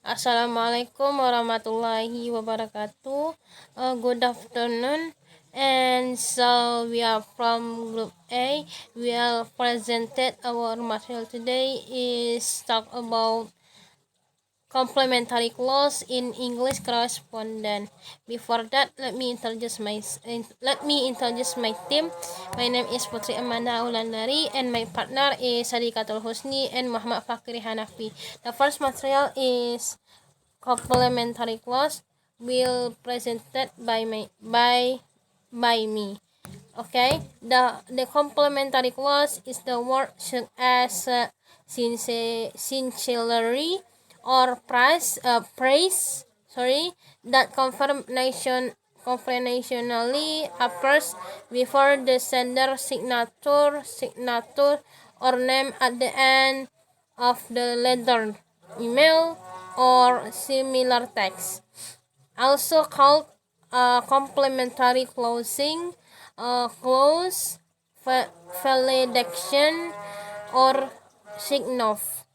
Assalamualaikum warahmatullahi wabarakatuh. Good afternoon. And so we are from Group A. We are presented our material today is talk about complementary clause in English correspondent. Before that, let me introduce my team. My name is Putri Amanda Aulandari and my partner is Sadikatul Husni and Muhammad Fakri Hanafi. The first material is complementary clause will presented by me. Okay, the complementary clause is the word such as sincerely or praise that conventionally appears before the sender signature or name at the end of the letter, email, or similar text, also called complementary closing, close, validation, or sign-off.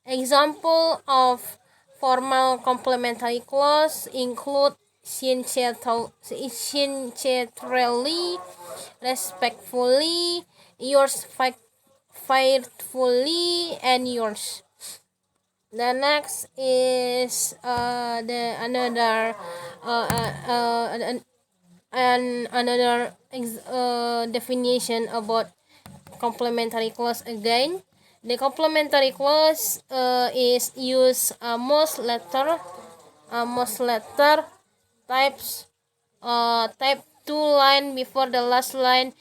Example of formal complementary clause include sincerely, respectfully, yours faithfully, and yours. The next is the another definition about complementary clause again. The complementary clause is use most letter types type 2 line before the last line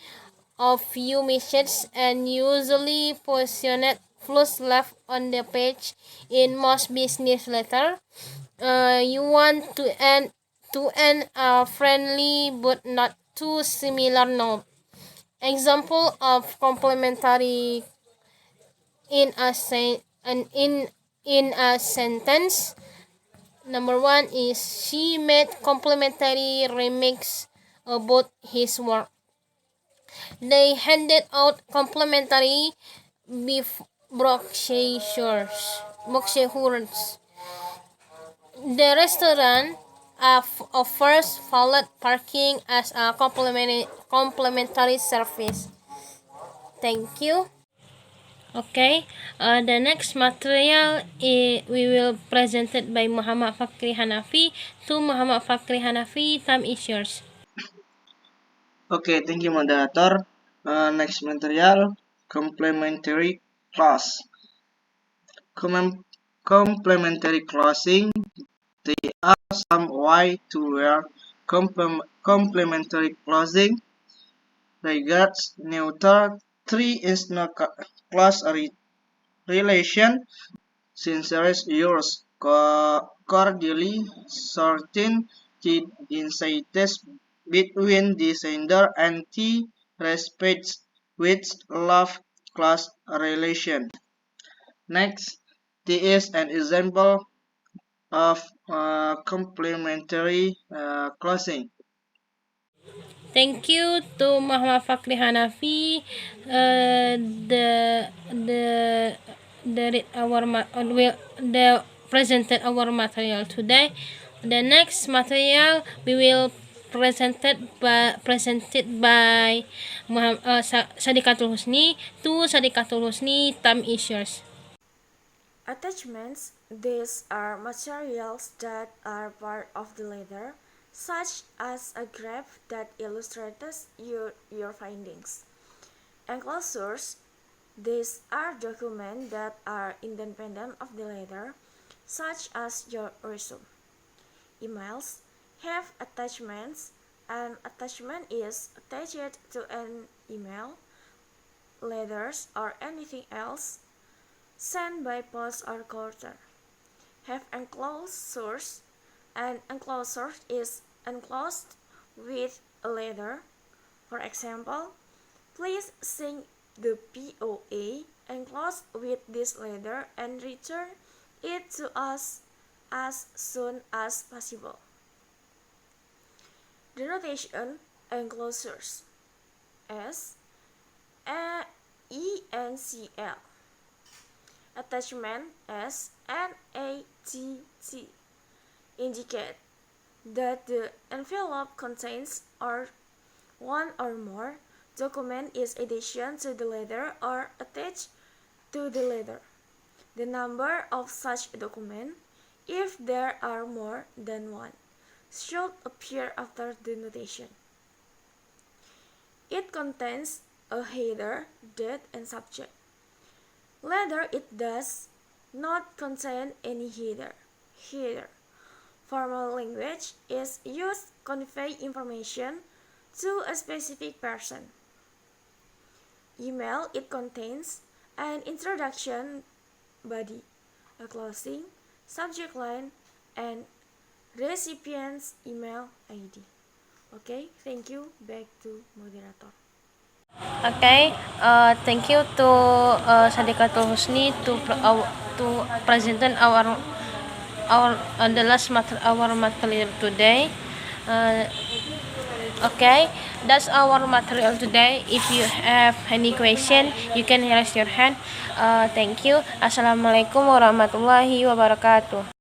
of few messages and usually positioned flush left on the page. In most business letter, you want to end a friendly but not too similar note. Example of complementary in a sentence. Number one is she made complimentary remarks about his work. They handed out complimentary beef brochures. The restaurant offers valet parking as a complimentary service. Thank you. Okay, the next material we will presented by Muhammad Fakri Hanafi. To Muhammad Fakri Hanafi, time is yours. Okay, thank you, moderator. Next material, complementary clause. Complementary clausing. There are some way to wear complementary clausing. Regards neuter. Three is no clause relation. Sincerely yours, cordially certain the insights between the sender and the respects which love class relation. Next, there is an example of complementary clausing. Thank you to Muhammad Fakri Hanafi. The presented our material today. The next material we will presented by Sadikatul Husni. To Sadikatul Husni, time is yours. Attachments. These are materials that are part of the letter, such as a graph that illustrates your findings. Enclosures. These are documents that are independent of the letter, such as your resume. Emails have attachments. An attachment is attached to an email, letters, or anything else sent by post or courier. Have enclosures. An enclosure is enclosed with a letter. For example, please sign the POA enclosed with this letter and return it to us as soon as possible. The notation enclosures S E N C L. Attachment S N A T C. Indicate that the envelope contains one or more document is addition to the letter or attached to the letter. The number of such document, if there are more than one, should appear after the notation. It contains a header, date, and subject. Later, it does not contain any header. Formal language is used to convey information to a specific person. Email, it contains an introduction body, a closing, subject line, and recipient's email ID. Okay, thank you. Back to moderator. Okay, thank you to Sadikatul Husni to present our the last our material today. Okay, that's our material today. If you have any question, you can raise your hand. Thank you. Assalamualaikum warahmatullahi wabarakatuh.